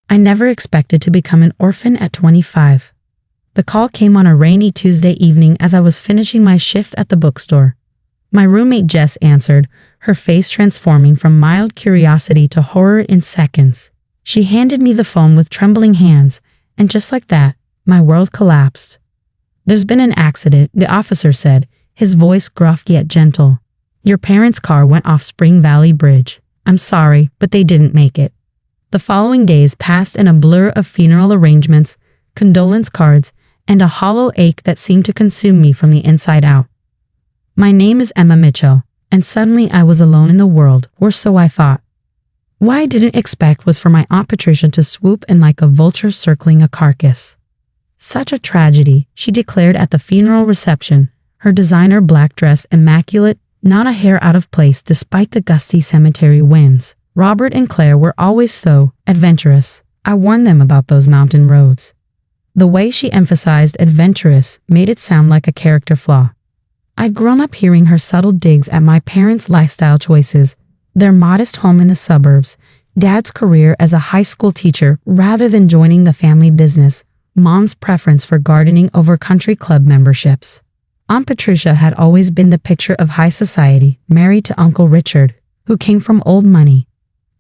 I never expected to become an orphan at 25. The call came on a rainy Tuesday evening as I was finishing my shift at the bookstore. My roommate Jess answered, her face transforming from mild curiosity to horror in seconds. She handed me the phone with trembling hands, and just like that, my world collapsed. "There's been an accident," the officer said, his voice gruff yet gentle. "Your parents' car went off Spring Valley Bridge. I'm sorry, but they didn't make it." The following days passed in a blur of funeral arrangements, condolence cards, and a hollow ache that seemed to consume me from the inside out. My name is Emma Mitchell, and suddenly I was alone in the world, or so I thought. What I didn't expect was for my Aunt Patricia to swoop in like a vulture circling a carcass. "Such a tragedy," she declared at the funeral reception, her designer black dress immaculate, not a hair out of place despite the gusty cemetery winds. Robert and Claire were always so adventurous. I warned them about those mountain roads. The way she emphasized adventurous made it sound like a character flaw. I'd grown up hearing her subtle digs at my parents' lifestyle choices, their modest home in the suburbs, Dad's career as a high school teacher rather than joining the family business, Mom's preference for gardening over country club memberships. Aunt Patricia had always been the picture of high society, married to Uncle Richard, who came from old money.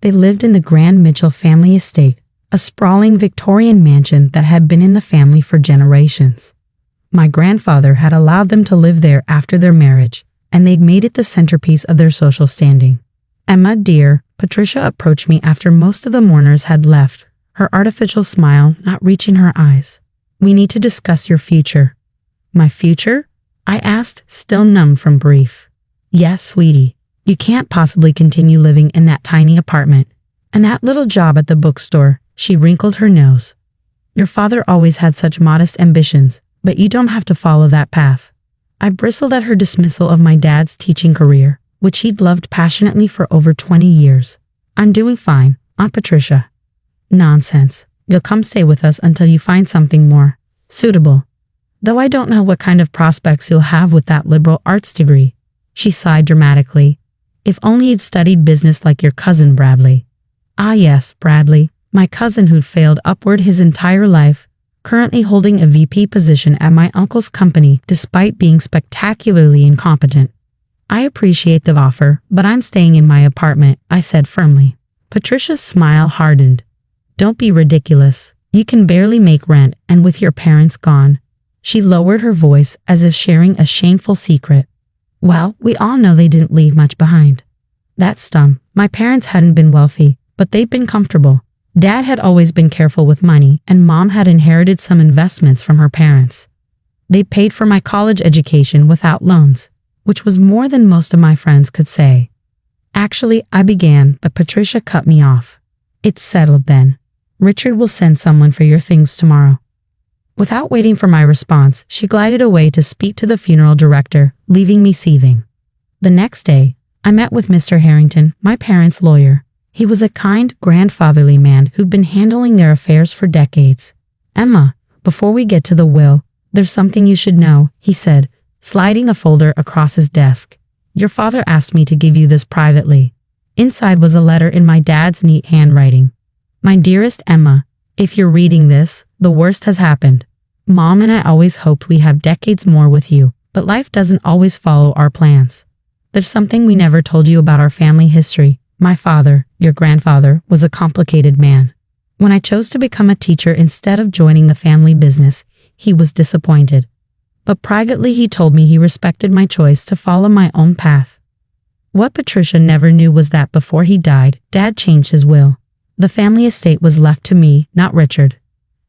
They lived in the Grand Mitchell family estate, a sprawling Victorian mansion that had been in the family for generations. My grandfather had allowed them to live there after their marriage, and they'd made it the centerpiece of their social standing. "Emma, dear," Patricia approached me after most of the mourners had left, her artificial smile not reaching her eyes. "We need to discuss your future." "My future?" I asked, still numb from grief. "Yes, sweetie. You can't possibly continue living in that tiny apartment. And that little job at the bookstore," she wrinkled her nose. "Your father always had such modest ambitions, but you don't have to follow that path." I bristled at her dismissal of my dad's teaching career, which he'd loved passionately for over 20 years. "I'm doing fine, Aunt Patricia." "Nonsense. You'll come stay with us until you find something more suitable. Though I don't know what kind of prospects you'll have with that liberal arts degree." She sighed dramatically. "If only you'd studied business like your cousin Bradley." "Ah yes, Bradley, my cousin who'd failed upward his entire life, currently holding a VP position at my uncle's company despite being spectacularly incompetent." "I appreciate the offer, but I'm staying in my apartment," I said firmly. Patricia's smile hardened. "Don't be ridiculous. You can barely make rent, and with your parents gone." She lowered her voice as if sharing a shameful secret. "Well, we all know they didn't leave much behind." That stung. My parents hadn't been wealthy, but they'd been comfortable. Dad had always been careful with money, and Mom had inherited some investments from her parents. They paid for my college education without loans, which was more than most of my friends could say. "Actually, I began, but Patricia cut me off." "It's settled then. Richard will send someone for your things tomorrow." Without waiting for my response, she glided away to speak to the funeral director, leaving me seething. The next day, I met with Mr. Harrington, my parents' lawyer. He was a kind, grandfatherly man who'd been handling their affairs for decades. "Emma, before we get to the will, there's something you should know," he said, sliding a folder across his desk. "Your father asked me to give you this privately." Inside was a letter in my dad's neat handwriting. "My dearest Emma, if you're reading this, the worst has happened. Mom and I always hoped we have decades more with you, but life doesn't always follow our plans. There's something we never told you about our family history. My father, your grandfather, was a complicated man. When I chose to become a teacher instead of joining the family business, he was disappointed. But privately he told me he respected my choice to follow my own path. What Patricia never knew was that before he died, Dad changed his will. The family estate was left to me, not Richard.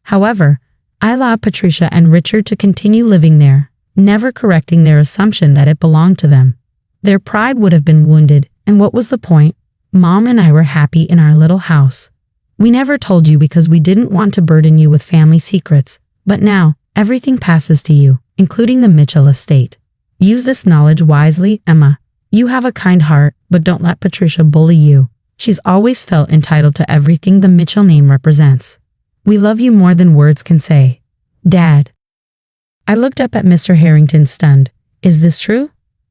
However, I allowed Patricia and Richard to continue living there, never correcting their assumption that it belonged to them. Their pride would have been wounded, and what was the point? Mom and I were happy in our little house. We never told you because we didn't want to burden you with family secrets, but now, everything passes to you, including the Mitchell estate. Use this knowledge wisely, Emma. You have a kind heart, but don't let Patricia bully you. She's always felt entitled to everything the Mitchell name represents. We love you more than words can say. Dad." I looked up at Mr. Harrington stunned. "Is this true?"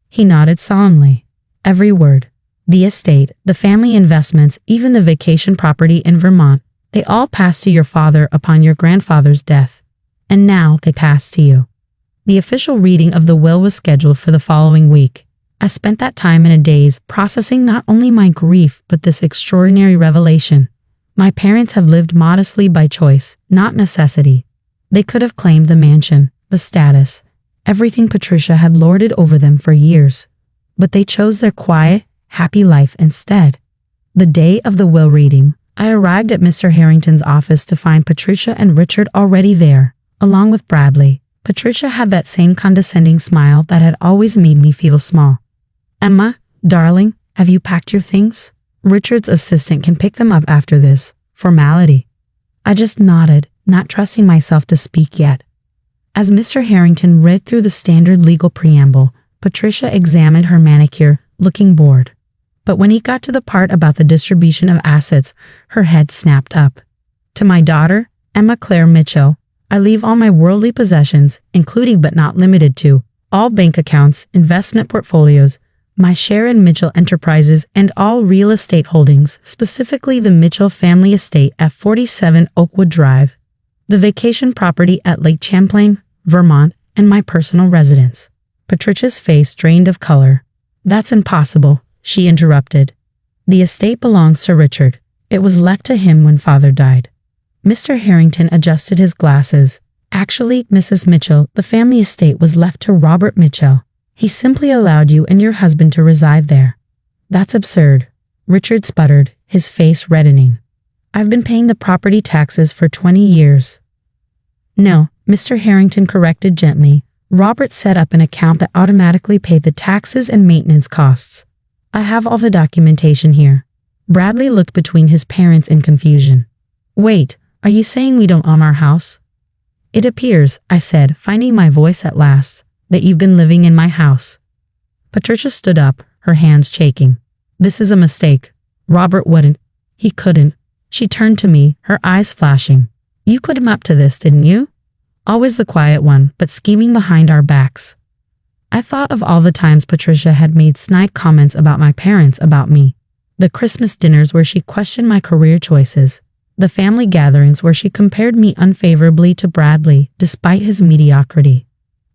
He nodded solemnly. "Every word. The estate, the family investments, even the vacation property in Vermont, They all passed to your father upon your grandfather's death, and now they pass to you. The official reading of the will was scheduled for the following week. I spent that time in a daze processing not only my grief but this extraordinary revelation. My parents have lived modestly by choice, not necessity. They could have claimed the mansion, the status, everything Patricia had lorded over them for years. But they chose their quiet, happy life instead. The day of the will reading, I arrived at Mr. Harrington's office to find Patricia and Richard already there, along with Bradley. Patricia had that same condescending smile that had always made me feel small. "Emma, darling, have you packed your things? Richard's assistant can pick them up after this formality." I just nodded, not trusting myself to speak yet. As Mr. Harrington read through the standard legal preamble, Patricia examined her manicure, looking bored. But when he got to the part about the distribution of assets, her head snapped up. "To my daughter, Emma Claire Mitchell, I leave all my worldly possessions, including but not limited to all bank accounts, investment portfolios, my share in Mitchell Enterprises, and all real estate holdings, specifically the Mitchell family estate at 47 Oakwood Drive, the vacation property at Lake Champlain, Vermont, and my personal residence." Patricia's face drained of color. "That's impossible," she interrupted. "The estate belongs to Richard. It was left to him when father died." Mr. Harrington adjusted his glasses. "Actually, Mrs. Mitchell, the family estate was left to Robert Mitchell. He simply allowed you and your husband to reside there." "That's absurd," Richard sputtered, his face reddening. "I've been paying the property taxes for 20 years. "No," Mr. Harrington corrected gently. "Robert set up an account that automatically paid the taxes and maintenance costs. I have all the documentation here." Bradley looked between his parents in confusion. "Wait, are you saying we don't own our house?" "It appears," I said, finding my voice at last, "that you've been living in my house." Patricia stood up, her hands shaking. "This is a mistake. Robert wouldn't. He couldn't." She turned to me, her eyes flashing. "You put him up to this, didn't you? Always the quiet one, but scheming behind our backs." I thought of all the times Patricia had made snide comments about my parents about me. The Christmas dinners where she questioned my career choices. The family gatherings where she compared me unfavorably to Bradley, despite his mediocrity.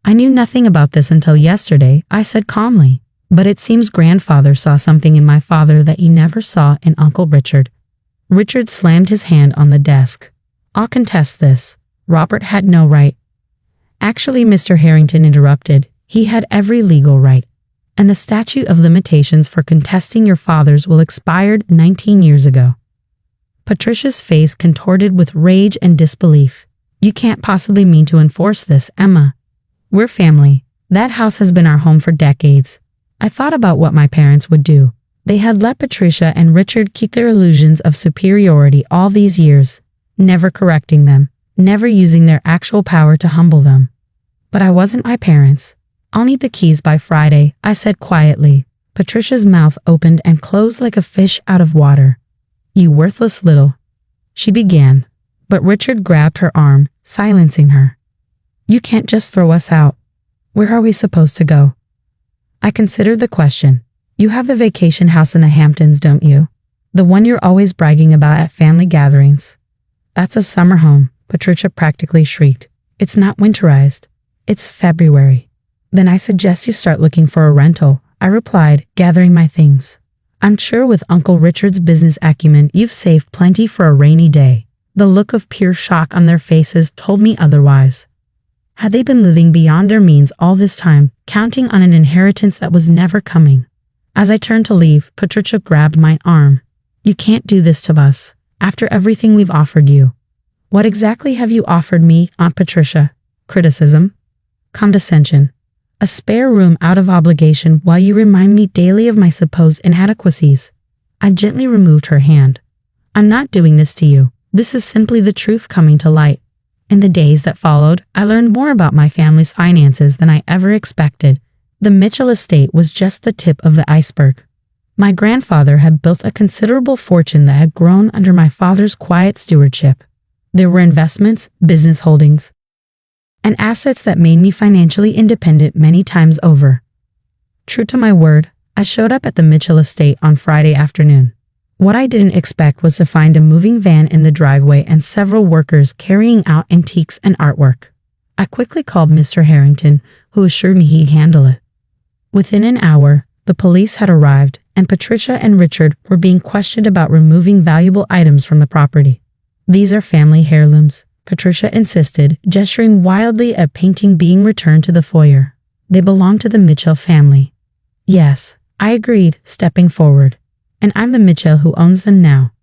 "I knew nothing about this until yesterday," I said calmly. "But it seems grandfather saw something in my father that he never saw in Uncle Richard." Richard slammed his hand on the desk. "I'll contest this. Robert had no right." "Actually," Mr. Harrington interrupted, "he had every legal right. And the statute of limitations for contesting your father's will expired 19 years ago." Patricia's face contorted with rage and disbelief. "You can't possibly mean to enforce this, Emma. We're family. That house has been our home for decades." I thought about what my parents would do. They had let Patricia and Richard keep their illusions of superiority all these years, never correcting them, never using their actual power to humble them. But I wasn't my parents. "I'll need the keys by Friday," I said quietly. Patricia's mouth opened and closed like a fish out of water. "You worthless little," she began, but Richard grabbed her arm, silencing her. "You can't just throw us out. Where are we supposed to go?" I considered the question. "You have the vacation house in the Hamptons, don't you? The one you're always bragging about at family gatherings." "That's a summer home," Patricia practically shrieked. "It's not winterized. It's February." "Then I suggest you start looking for a rental," I replied, gathering my things. "I'm sure with Uncle Richard's business acumen you've saved plenty for a rainy day." The look of pure shock on their faces told me otherwise. Had they been living beyond their means all this time, counting on an inheritance that was never coming? As I turned to leave, Patricia grabbed my arm. "You can't do this to us, after everything we've offered you." "What exactly have you offered me, Aunt Patricia?" "Criticism? Condescension? A spare room out of obligation while you remind me daily of my supposed inadequacies?" I gently removed her hand. "I'm not doing this to you. This is simply the truth coming to light." In the days that followed, I learned more about my family's finances than I ever expected. The Mitchell estate was just the tip of the iceberg. My grandfather had built a considerable fortune that had grown under my father's quiet stewardship. There were investments, business holdings, and assets that made me financially independent many times over. True to my word, I showed up at the Mitchell estate on Friday afternoon. What I didn't expect was to find a moving van in the driveway and several workers carrying out antiques and artwork. I quickly called Mr. Harrington, who assured me he'd handle it. Within an hour, the police had arrived, and Patricia and Richard were being questioned about removing valuable items from the property. "These are family heirlooms," Patricia insisted, gesturing wildly at a painting being returned to the foyer. "They belong to the Mitchell family." "Yes," I agreed, stepping forward. "And I'm the Mitchell who owns them now."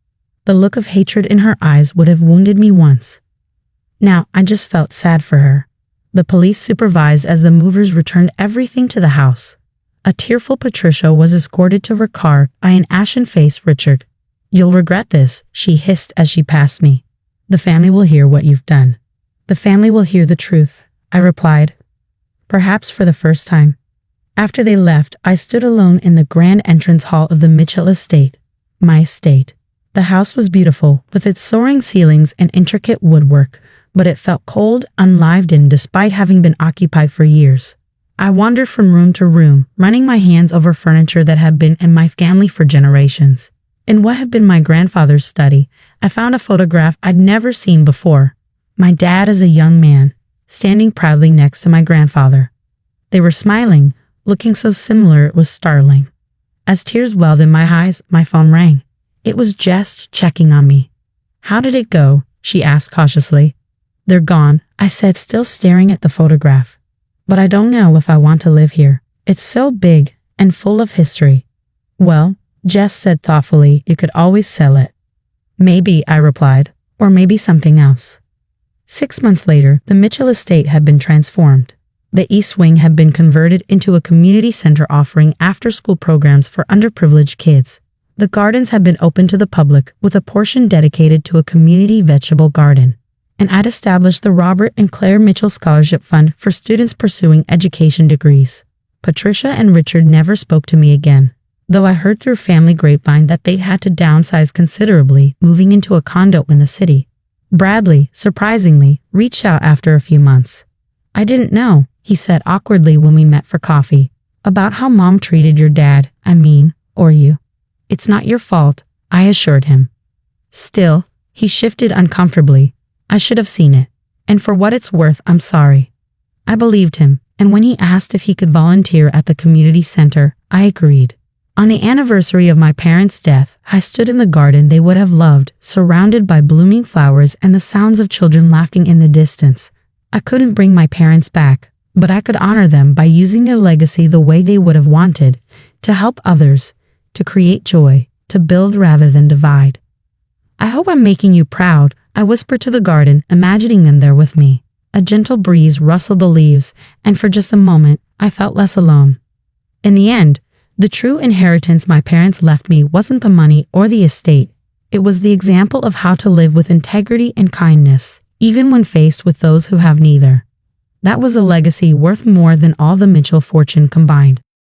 The look of hatred in her eyes would have wounded me once. Now, I just felt sad for her. The police supervised as the movers returned everything to the house. A tearful Patricia was escorted to her car by an ashen-faced Richard. "You'll regret this," she hissed as she passed me. "The family will hear what you've done." "The family will hear the truth," I replied, perhaps for the first time. After they left, I stood alone in the grand entrance hall of the Mitchell estate. My estate. The house was beautiful, with its soaring ceilings and intricate woodwork, but it felt cold, unlived in despite having been occupied for years. I wandered from room to room, running my hands over furniture that had been in my family for generations. In what had been my grandfather's study, I found a photograph I'd never seen before. My dad as a young man, standing proudly next to my grandfather. They were smiling, looking so similar it was startling. As tears welled in my eyes, my phone rang. It was Jess checking on me. "How did it go?" she asked cautiously. "They're gone," I said, still staring at the photograph. "But I don't know if I want to live here. It's so big and full of history." "Well," Jess said thoughtfully, "you could always sell it." "Maybe," I replied, "or maybe something else." 6 months later, the Mitchell estate had been transformed. The East Wing had been converted into a community center offering after-school programs for underprivileged kids. The gardens had been opened to the public, with a portion dedicated to a community vegetable garden. And I'd established the Robert and Claire Mitchell Scholarship Fund for students pursuing education degrees. Patricia and Richard never spoke to me again, though I heard through family grapevine that they'd had to downsize considerably, moving into a condo in the city. Bradley, surprisingly, reached out after a few months. "I didn't know," he said awkwardly when we met for coffee, "about how Mom treated your dad, or you." "It's not your fault," I assured him. Still, he shifted uncomfortably. "I should have seen it. And for what it's worth, I'm sorry." I believed him, and when he asked if he could volunteer at the community center, I agreed. On the anniversary of my parents' death, I stood in the garden they would have loved, surrounded by blooming flowers and the sounds of children laughing in the distance. I couldn't bring my parents back, but I could honor them by using their legacy the way they would have wanted, to help others, to create joy, to build rather than divide. "I hope I'm making you proud," I whispered to the garden, imagining them there with me. A gentle breeze rustled the leaves, and for just a moment, I felt less alone. In the end, the true inheritance my parents left me wasn't the money or the estate. It was the example of how to live with integrity and kindness, even when faced with those who have neither. That was a legacy worth more than all the Mitchell fortune combined.